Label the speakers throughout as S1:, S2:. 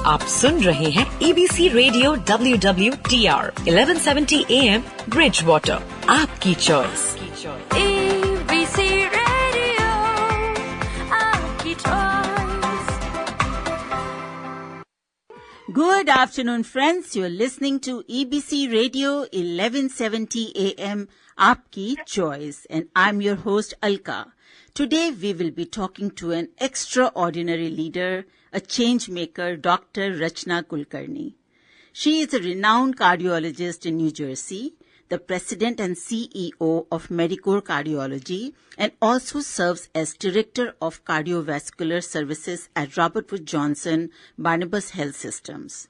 S1: आप सुन रहे हैं EBC radio WWTR 1170 AM bridge water, आपकी चॉइस।
S2: EBC रेडियो आपकी choice.
S3: Good afternoon, friends. You're listening to EBC Radio 1170 AM, Aapki Choice, and I'm your host, Alka. Today, we will be talking to an extraordinary leader, a change maker, Dr. Rachana Kulkarni. She is a renowned cardiologist in New Jersey, the president and CEO of Medicare Cardiology, and also serves as director of cardiovascular services at Robert Wood Johnson Barnabas Health Systems.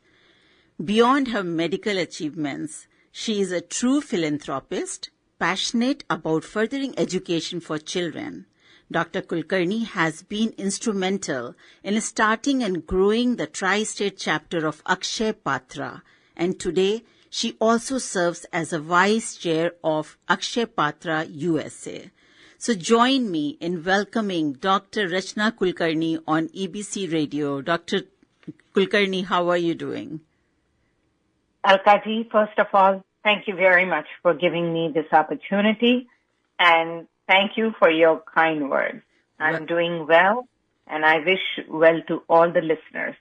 S3: Beyond her medical achievements, she is a true philanthropist, passionate about furthering education for children. Dr. Kulkarni has been instrumental in starting and growing the tri-state chapter of Akshaya Patra, and today she also serves as a vice chair of Akshaya Patra USA. So join me in welcoming Dr. Rachana Kulkarni on EBC Radio. Dr. Kulkarni, how are you doing?
S4: Alkaji, first of all, thank you very much for giving me this opportunity, and thank you for your kind words. I'm doing well, and I wish well to all the listeners.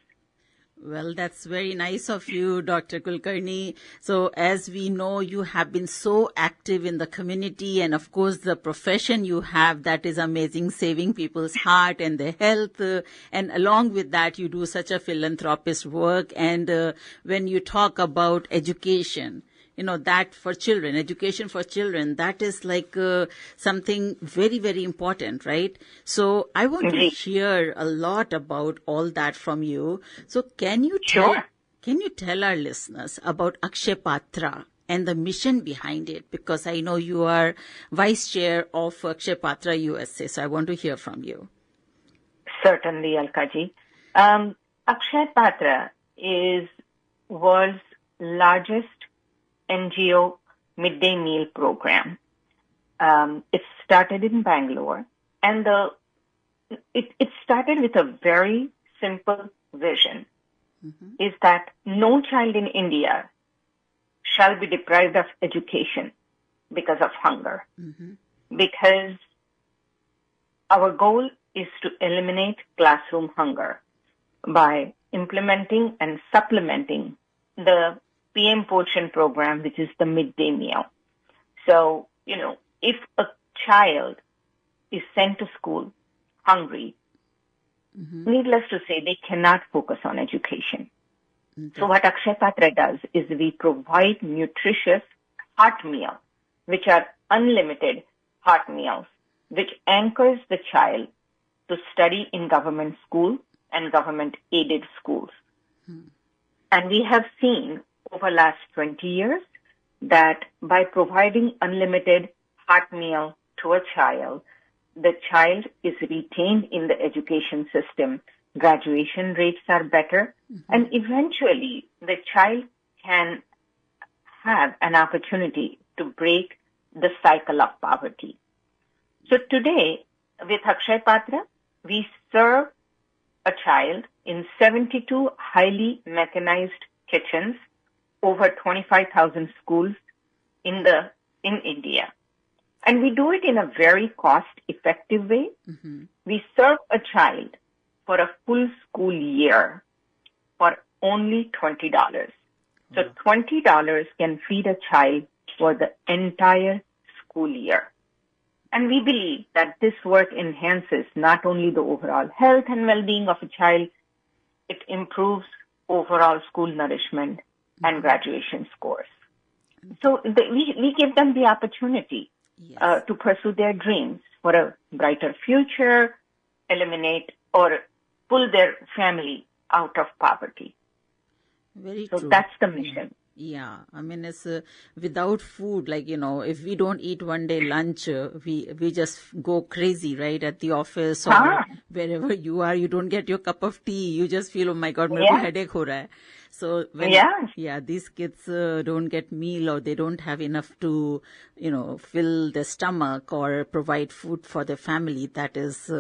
S3: Well, that's very nice of you, Dr. Kulkarni. So as we know, you have been so active in the community, and of course the profession you have, that is amazing, saving people's heart and their health. And along with that, you do such a philanthropist work. And when you talk about education, that for children, education for children, that is like something very, very important, right? So I want to hear a lot about all that from you. So can you tell our listeners about Akshaya Patra and the mission behind it? Because I know you are vice chair of Akshaya Patra USA, so I want to hear from you.
S4: Certainly, Alkaji. Akshaya Patra is world's largest NGO midday meal program. It started in Bangalore, and it started with a very simple vision, is that no child in India shall be deprived of education because of hunger. Because our goal is to eliminate classroom hunger by implementing and supplementing the PM Portion program, which is the midday meal. So, if a child is sent to school hungry, needless to say, they cannot focus on education. So what Akshaya Patra does is we provide nutritious hot meals, which are unlimited hot meals, which anchors the child to study in government school and government-aided schools. And we have seen over the last 20 years that by providing unlimited hot meal to a child, the child is retained in the education system. Graduation rates are better, and eventually the child can have an opportunity to break the cycle of poverty. So today, with Akshaya Patra, we serve a child in 72 highly mechanized kitchens, over 25,000 schools in India. And we do it in a very cost-effective way. We serve a child for a full school year for only $20. So $20 can feed a child for the entire school year. And we believe that this work enhances not only the overall health and well-being of a child, it improves overall school nourishment and graduation scores. So we give them the opportunity to pursue their dreams for a brighter future, eliminate or pull their family out of poverty.
S3: Very
S4: so
S3: true.
S4: That's the mission.
S3: Yeah, I mean, it's without food, if we don't eat one day lunch, we just go crazy, right? At the office or wherever you are, you don't get your cup of tea. You just feel, oh my God, मेरे को headache हो रहा है. So when these kids don't get meal or they don't have enough to, fill their stomach or provide food for their family, that is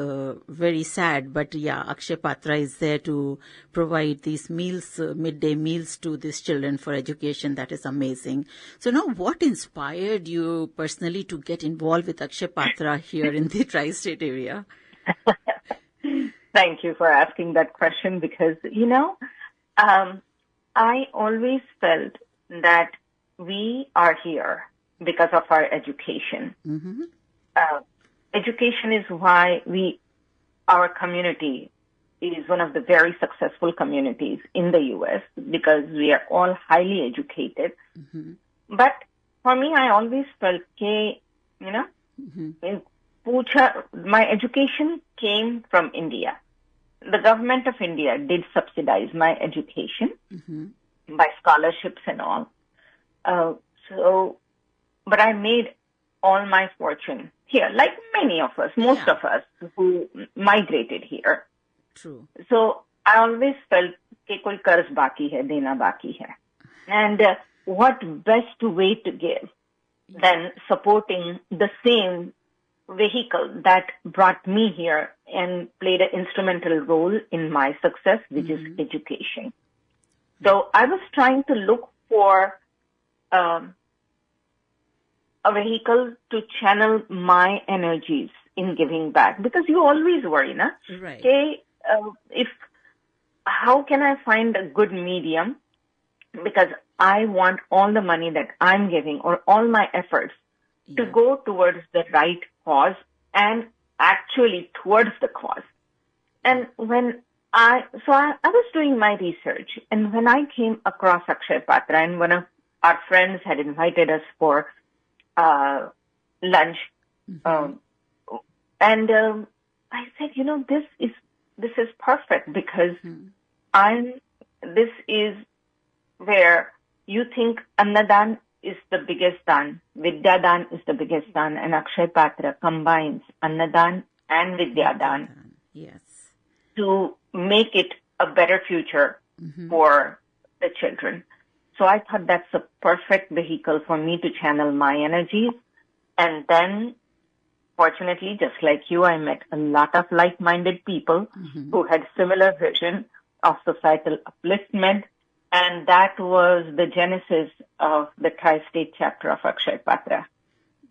S3: very sad. But Akshaya Patra is there to provide these meals, midday meals to these children for education. That is amazing. So now, what inspired you personally to get involved with Akshaya Patra here in the tri-state area?
S4: Thank you for asking that question because, I always felt that we are here because of our education.
S3: Mm-hmm.
S4: Education is why our community is one of the very successful communities in the U.S. because we are all highly educated.
S3: Mm-hmm.
S4: But for me, I always felt, my education came from India. The government of India did subsidize my education by scholarships and all. But I made all my fortune here, like many of us, most of us who migrated here.
S3: True.
S4: So I always felt कि कोई कर्ज बाकी है, देना बाकी है. And what best way to give than supporting the same vehicle that brought me here and played an instrumental role in my success, which is education. So I was trying to look for a vehicle to channel my energies in giving back because you always worry, na?
S3: Right.
S4: Okay, how can I find a good medium? Because I want all the money that I'm giving or all my efforts to go towards the right cause and actually towards the cause. And when I was doing my research and when I came across Akshaya Patra and one of our friends had invited us for lunch, and I said, this is perfect because this is where you think Annadan is the biggest dan, Vidyadan is the biggest dan, and Akshaya Patra combines Annadan and Vidyadan to make it a better future for the children. So I thought that's a perfect vehicle for me to channel my energies. And then, fortunately, just like you, I met a lot of like-minded people who had similar vision of societal upliftment. And that was the genesis of the tri-state chapter of Akshaya Patra.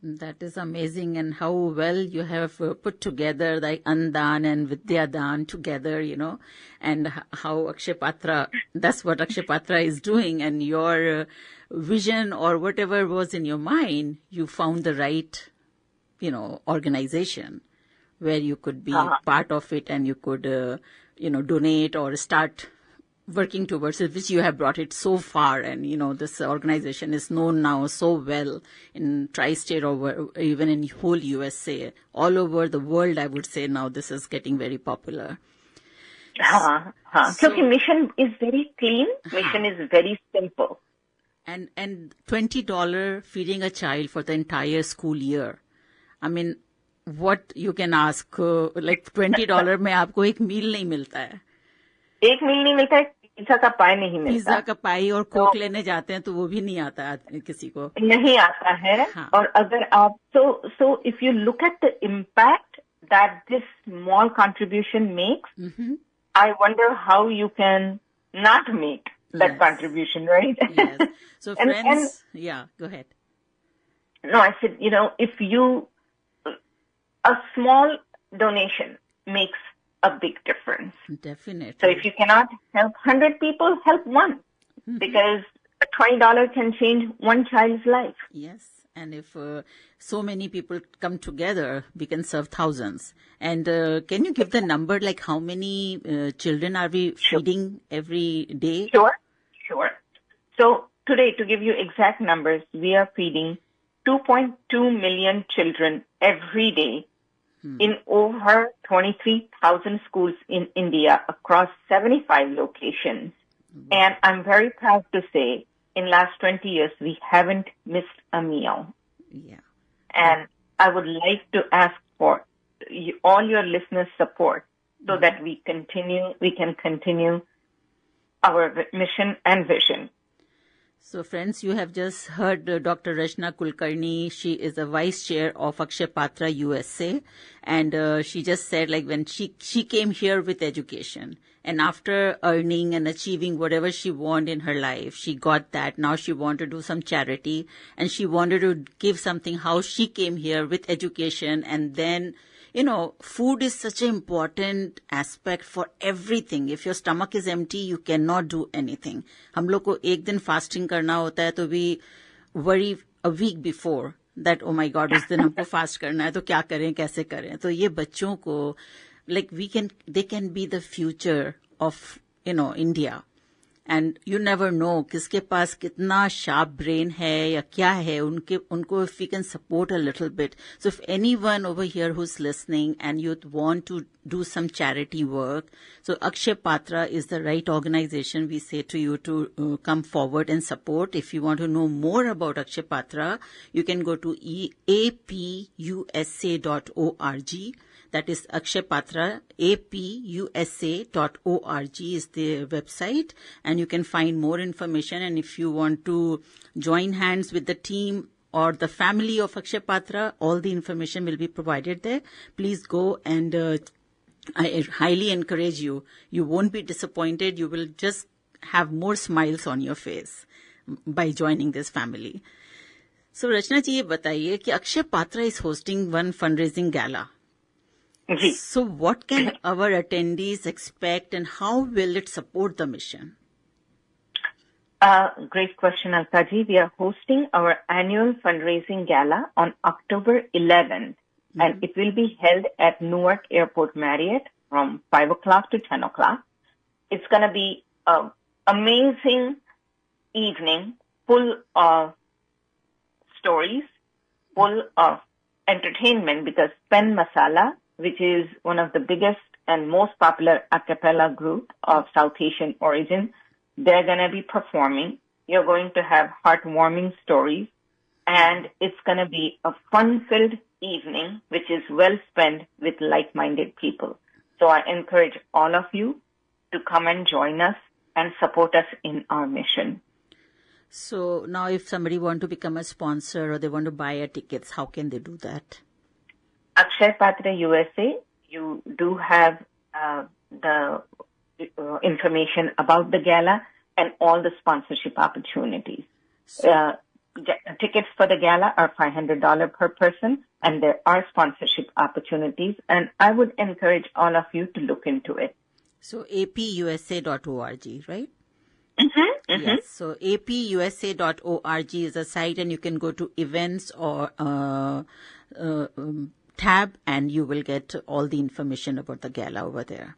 S3: That is amazing, and how well you have put together like Andan and Vidyadan together, and how Akshaya Patra, that's what Akshaya Patra is doing, and your vision or whatever was in your mind, you found the right, organization where you could be part of it and you could, donate or start working towards it, which you have brought it so far. And, this organization is known now so well in tri-state or even in whole USA. All over the world, I would say now this is getting very popular.
S4: So mission is very clean. Mission is very simple.
S3: And $20 feeding a child for the entire school year. I mean, what you can ask, like $20 में आपको एक मील नहीं मिलता है.
S4: एक मील नहीं मिलता है, पिज्जा का पाई नहीं मिलता.
S3: पिज्जा का पाई और कोक लेने जाते हैं तो वो भी नहीं आता किसी को.
S4: नहीं आता है. और अगर आप so if you look at the impact that this small contribution makes, I wonder how you can not make that contribution, right?
S3: Yes. So friends, go ahead.
S4: No, I said, a small donation makes a big difference.
S3: Definitely.
S4: So if you cannot help 100 people, help one. Because a $20 can change one child's life.
S3: Yes. And if so many people come together, we can serve thousands. And can you give the number, like how many children are we feeding every day?
S4: Sure. So today, to give you exact numbers, we are feeding 2.2 million children every day in over 23,000 schools in India across 75 locations. And I'm very proud to say, in last 20 years, we haven't missed a meal.
S3: Yeah.
S4: And I would like to ask for all your listeners' support so that we can continue our mission and vision.
S3: So, friends, you have just heard Dr. Rachana Kulkarni. She is the vice chair of Akshaya Patra USA. And she just said, like, when she came here with education. And after earning and achieving whatever she wanted in her life, she got that. Now she wanted to do some charity. And she wanted to give something how she came here with education. And then, food is such an important aspect for everything. If your stomach is empty, you cannot do anything. हम लोग को एक दिन fasting करना होता है तो we worry a week before that, oh my God, उस दिन हमको fast करना है तो क्या करें, कैसे करें. तो ये बच्चों को, like they can be the future of, India. And you never know किसके पास कितना sharp brain है या क्या है उनको if we can support a little bit. So if anyone over here who's listening and you want to do some charity work, so Akshaya Patra is the right organization. We say to you to come forward and support. If you want to know more about Akshaya Patra, you can go to apusa.org. That is Akshaya Patra, apusa.org is the website, and you can find more information. And if you want to join hands with the team or the family of Akshaya Patra, all the information will be provided there. Please go, and I highly encourage you. You won't be disappointed. You will just have more smiles on your face by joining this family. So, Rachana ji, ये बताइए कि Akshaya Patra is hosting one fundraising gala. So what can our attendees expect and how will it support the mission?
S4: Great question, Alkaji. We are hosting our annual fundraising gala on October 11th, and it will be held at Newark Airport Marriott from 5 o'clock to 10 o'clock. It's going to be an amazing evening full of stories, full of entertainment, because Pen Masala, which is one of the biggest and most popular a cappella group of South Asian origin, they're going to be performing. You're going to have heartwarming stories, and it's going to be a fun-filled evening, which is well spent with like-minded people. So I encourage all of you to come and join us and support us in our mission.
S3: So now if somebody want to become a sponsor or they want to buy a tickets, how can they do that?
S4: Akshaya Patra USA, you do have the information about the gala and all the sponsorship opportunities. Tickets for the gala are $500 per person, and there are sponsorship opportunities, and I would encourage all of you to look into it.
S3: So apusa.org, right?
S4: Mm-hmm.
S3: Yes. So apusa.org is a site, and you can go to events or tab, and you will get all the information about the gala over there.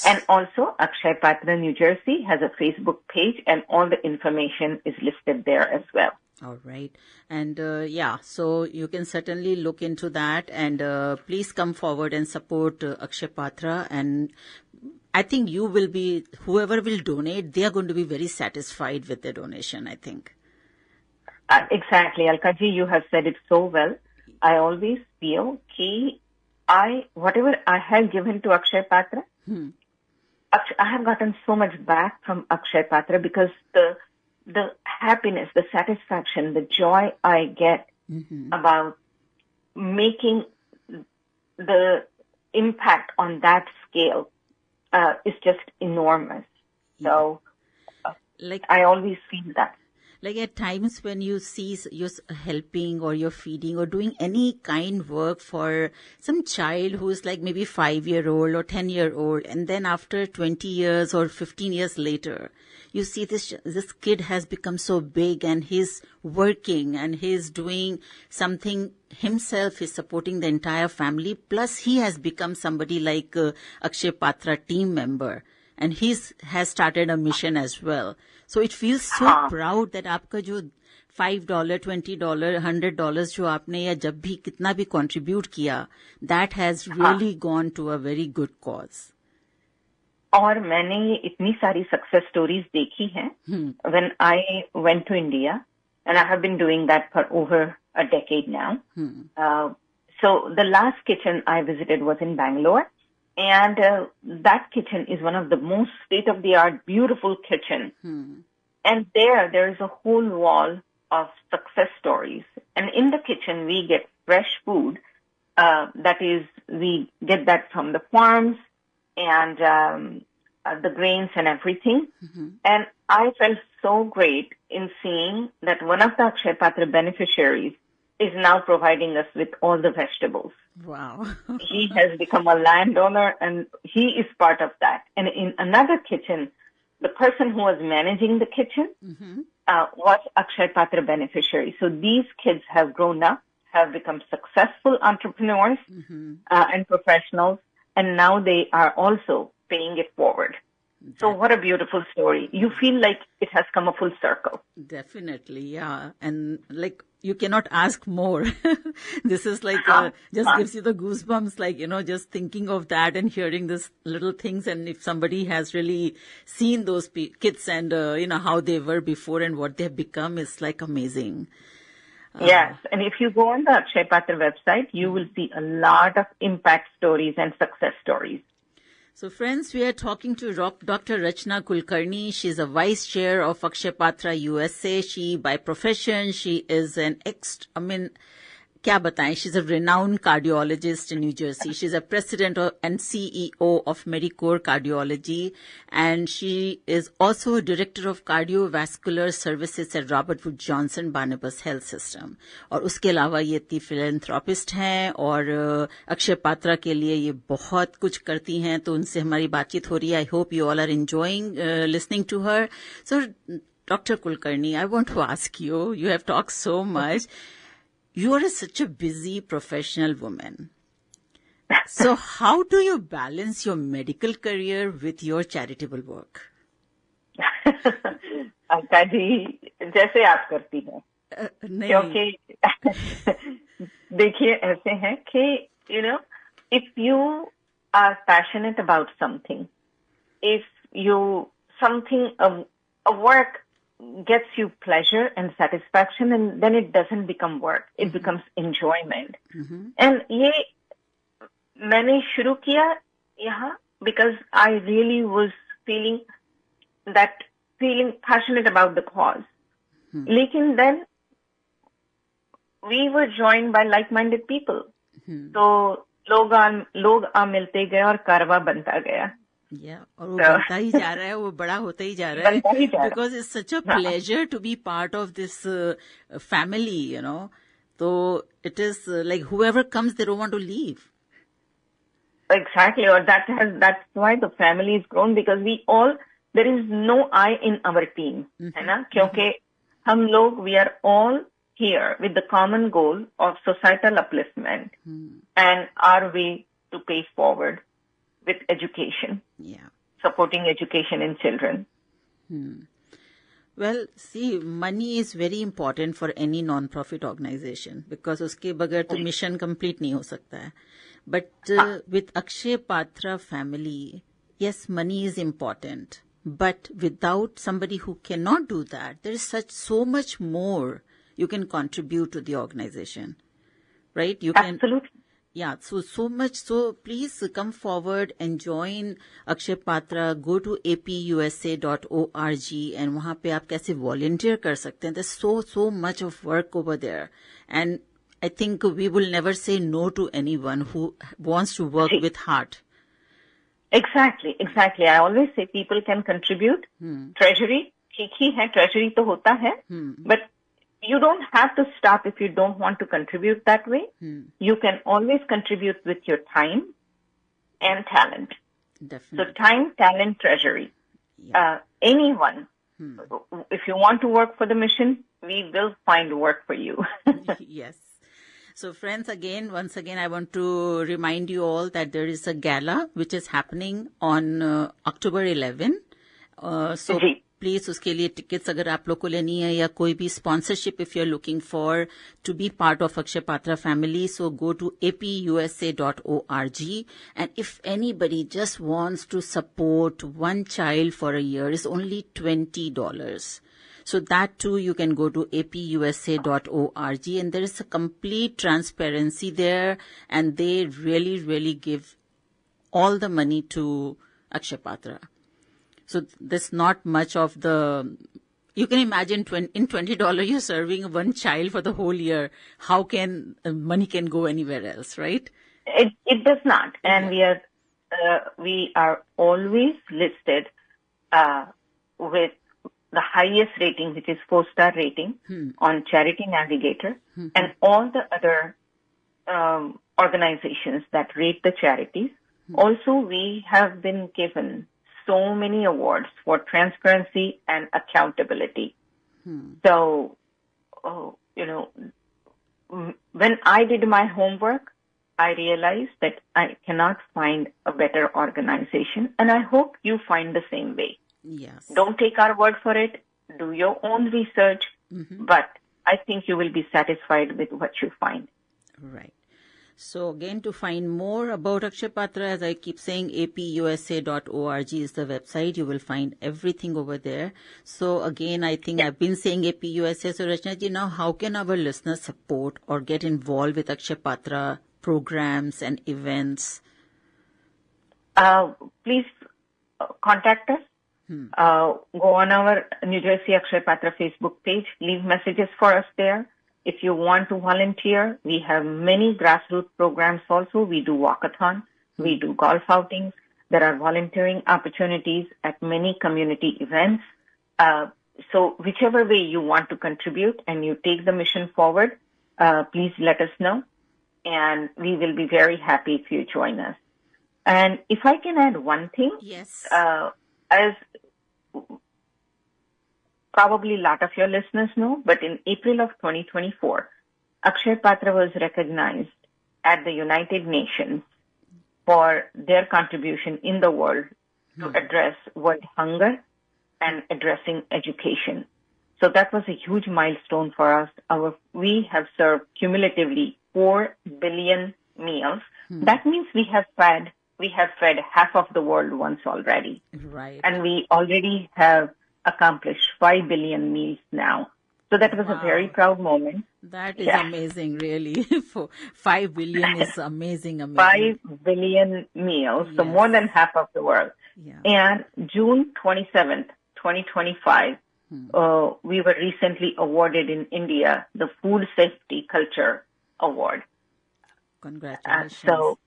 S4: And also, Akshaya Patra New Jersey has a Facebook page, and all the information is listed there as well.
S3: All right. And so you can certainly look into that, and please come forward and support Akshaya Patra. And I think whoever will donate, they are going to be very satisfied with their donation, I think.
S4: Exactly. Alkaji, you have said it so well. I always feel whatever I have given to Akshaya Patra, I have gotten so much back from Akshaya Patra, because the happiness, the satisfaction, the joy I get about making the impact on that scale is just enormous. So I always feel that.
S3: Like at times when you see you're helping or you're feeding or doing any kind work for some child who is like maybe 5-year-old or 10-year-old, and then after 20 years or 15 years later, you see this kid has become so big and he's working and he's doing something himself, is supporting the entire family, plus he has become somebody like Akshaya Patra team member, and has started a mission as well. So it feels so proud that आपका जो $5, $20, $100 जो आपने या जब भी कितना भी contribute किया, that has really gone to a very good cause.
S4: और मैंने इतनी सारी success stories देखी हैं. When I went to India, and I have been doing that for over a decade now. So the last kitchen I visited was in Bangalore, And that kitchen is one of the most state-of-the-art, beautiful kitchen. And there is a whole wall of success stories. And in the kitchen, we get fresh food. That is, we get that from the farms and the grains and everything. And I felt so great in seeing that one of the Akshaya Patra beneficiaries is now providing us with all the vegetables.
S3: Wow.
S4: He has become a landowner and he is part of that. And in another kitchen, the person who was managing the kitchen was Akshaya Patra beneficiary. So these kids have grown up, have become successful entrepreneurs and professionals, and now they are also paying it forward. So what a beautiful story. You feel like it has come a full circle.
S3: Definitely, yeah. And like, you cannot ask more. This is like, just gives you the goosebumps, like, just thinking of that and hearing this little things. And if somebody has really seen those kids and, how they were before and what they've become, it's like amazing.
S4: Yes. And if you go on the Akshaya Patra website, you will see a lot of impact stories and success stories.
S3: So friends, we are talking to Dr. Rachana Kulkarni. She's a vice chair of Akshaya Patra USA. By profession, she is क्या बताएं, she's a renowned cardiologist in New Jersey. She's a president and CEO of Medicore Cardiology, and she is also a director of cardiovascular services at Robert Wood Johnson Barnabas Health System. और उसके अलावा ये इतनी philanthropist हैं और अक्षय पात्रा के लिए ये बहुत कुछ करती हैं, तो उनसे हमारी बातचीत हो रही है. I hope you all are enjoying listening to her. So, Dr. Kulkarni, I want to ask you, you have talked so much. You are such a busy professional woman. So how do you balance your medical career with your charitable work?
S4: Alka ji, जैसे आप करती हैं. क्योंकि देखिए ऐसे हैं कि, if you are passionate about something, if a work gets you pleasure and satisfaction, and then it doesn't become work. It becomes enjoyment. And ये मैंने शुरू किया यहाँ because I really was feeling passionate about the cause. लेकिन then we were joined by like-minded people. तो लोग मिलते गए और कारवा बनता गया.
S3: Yeah, और वो बढ़ता ही जा रहा है, वो बड़ा होता ही जा रहा है, because it's such a pleasure to be part of this family, So it is like whoever comes, they don't want to leave.
S4: Exactly, or that's why the family is grown, because there is no I in our team, है ना? क्योंकि हम लोग, we are all here with the common goal of societal upliftment and our way to pay forward with education, supporting education in children.
S3: Well, see, money is very important for any non-profit organization because उसके बगैर तो mission complete नहीं हो सकता है. But with Akshaya Patra family, yes, money is important. But without somebody who cannot do that, there is so much more you can contribute to the organization, right?
S4: Absolutely.
S3: Yeah, so much. So please come forward and join Akshaya Patra. Go to apusa.org and वहाँ पे आप कैसे volunteer कर सकते हैं. There's so much of work over there. And I think we will never say no to anyone who wants to work with heart.
S4: Exactly. I always say people can contribute. Treasury, ठीक ही है, treasury तो होता है. But you don't have to stop if you don't want to contribute that way. You can always contribute with your time and talent.
S3: Definitely.
S4: So time, talent, treasury. Yeah. Anyone, if you want to work for the mission, we will find work for you.
S3: Yes. So friends, once again, I want to remind you all that there is a gala which is happening on October 11. So please, उसके लिए tickets अगर आप लोग को लेनी है या कोई भी sponsorship if you're looking for to be part of Akshaya Patra family, so go to apusa.org. And if anybody just wants to support one child for a year, it's only $20. So that too, you can go to apusa.org, and there is a complete transparency there, and they really, really give all the money to Akshaya Patra. So there's not much of the, you can imagine in $20 you're serving one child for the whole year. How can money can go anywhere else, right?
S4: It does not, and we are always listed with the highest rating, which is 4-star rating on Charity Navigator, and all the other organizations that rate the charities. Also, we have been given so many awards for transparency and accountability. So, when I did my homework, I realized that I cannot find a better organization, and I hope you find the same way.
S3: Yes.
S4: Don't take our word for it. Do your own research, but I think you will be satisfied with what you find.
S3: Right. So again, to find more about Akshaya Patra, as I keep saying, apusa.org is the website. You will find everything over there. So again, I think I've been saying APUSA. So Rachana ji, now how can our listeners support or get involved with Akshaya Patra programs and events?
S4: Please contact us. Go on our New Jersey Akshaya Patra Facebook page. Leave messages for us there. If you want to volunteer, we have many grassroots programs also. We do walkathon. We do golf outings. There are volunteering opportunities at many community events. So whichever way you want to contribute and you take the mission forward, please let us know. And we will be very happy if you join us. And if I can add one thing.
S3: Yes.
S4: As probably a lot of your listeners know, but in April of 2024, Akshaya Patra was recognized at the United Nations for their contribution in the world to address world hunger and addressing education. So that was a huge milestone for us. We have served cumulatively 4 billion meals. That means we have fed half of the world once already.
S3: Right.
S4: And we already have accomplished 5 billion meals now. So that was a very proud moment.
S3: That is amazing, really. For 5 billion is amazing.
S4: 5 billion meals, so more than half of the world.
S3: Yeah.
S4: And June 27th, 2025, we were recently awarded in India the Food Safety Culture Award.
S3: Congratulations.
S4: So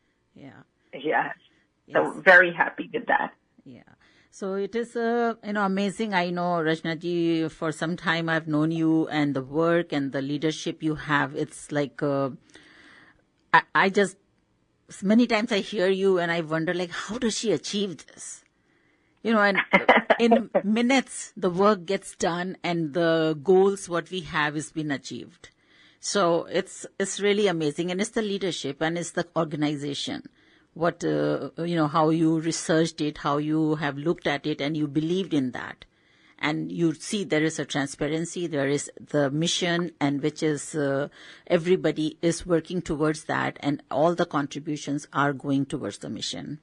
S4: very happy with that.
S3: Yeah. So it is, amazing. I know, Rachana ji, for some time I've known you and the work and the leadership you have. It's like, I just, many times I hear you and I wonder, like, how does she achieve this? And in minutes, the work gets done and the goals, what we have is been achieved. So it's really amazing. And it's the leadership and it's the organization. What, how you researched it, how you have looked at it, and you believed in that. And you see there is a transparency, there is the mission, and which is everybody is working towards that, and all the contributions are going towards the mission.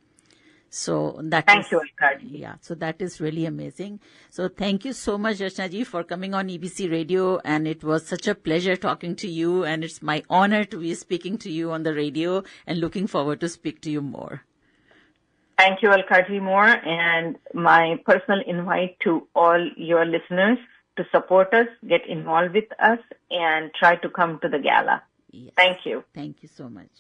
S3: So
S4: Thank you, Kulkarni.
S3: Yeah, so that is really amazing. So thank you so much, Rachana ji, for coming on EBC Radio, and it was such a pleasure talking to you, and it's my honor to be speaking to you on the radio, and looking forward to speak to you more.
S4: Thank you, Kulkarni, more, and my personal invite to all your listeners to support us, get involved with us, and try to come to the gala.
S3: Yes.
S4: Thank you.
S3: Thank you so much.